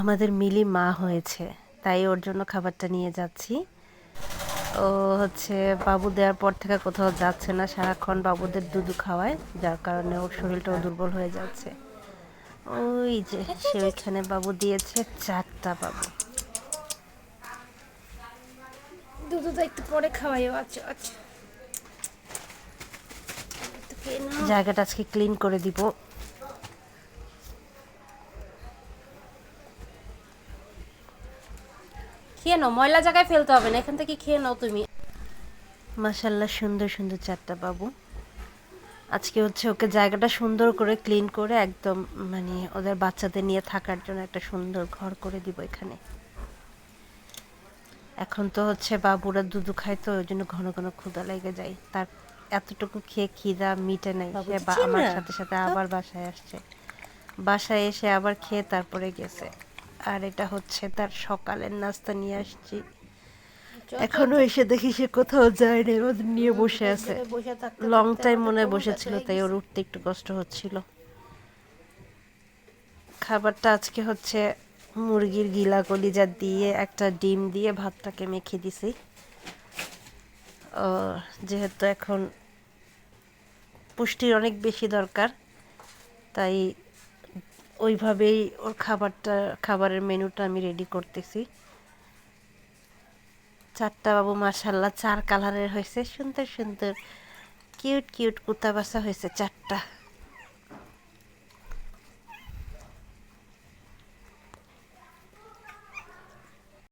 আমাদের মিলি মা হয়েছে, তাই ওর জন্য খাবারটা নিয়ে যাচ্ছি। ও হচ্ছে বাবু দেওয়ার পর থেকে কোথাও যাচ্ছে না, সারাক্ষণ বাবুদের দুধ খাওয়ায়, যার কারণে ওর শরীরটাও দুর্বল হয়ে যাচ্ছে। ওই যে সে ওইখানে বাবু দিয়েছে, 4টা বাবু। দুধ তো একটু পরে খাওয়াইও। আচ্ছা আচ্ছা, জায়গাটা আজকে ক্লিন করে দিব। খেয়ে নাও, ময়লা জায়গায় ফেলতে হবে না, এখান থেকে খেয়ে নাও তুমি। মাশাল্লাহ, সুন্দর সুন্দর 4টা বাবু। আজকে হচ্ছে ওকে জায়গাটা সুন্দর করে ক্লিন করে একদম মানে ওদের বাচ্চাদের নিয়ে থাকার জন্য একটা সুন্দর ঘর করে দিব এখানে। এখন তো হচ্ছে বাবুরা দুধ খায়, তো ওই জন্য ঘন ঘন ক্ষুধা লেগে যায় তার। এতটুকু খেয়ে খিদা মিটে নাই, সে আমার সাথে সাথে আবার বাসায় আসছে। বাসায় এসে আবার খেয়ে তারপরে গেছে। আর এটা হচ্ছে তার সকালের নাস্তা নিয়ে আসছি। এখনো এসে দেখি সে কোথাও যায় না, ওদের নিয়ে বসে আছে। লং টাইম মনে হয় বসেছিল, তাই ওর উঠতে একটু কষ্ট হচ্ছিল। খাবারটা আজকে হচ্ছে মুরগির গিলা কলিজা দিয়ে একটা ডিম দিয়ে ভাতটাকে মেখে দিছি। যেহেতু এখন পুষ্টির অনেক বেশি দরকার, তাই ওইভাবেই ওর খাবারের মেনুটা আমি রেডি করতেছি। 4টা বাবু মাশাল্লাহ 4 কালারের হয়েছে, সুন্দর সুন্দর কিউট কিউট কুত্তা বাসা হয়েছে 4টা।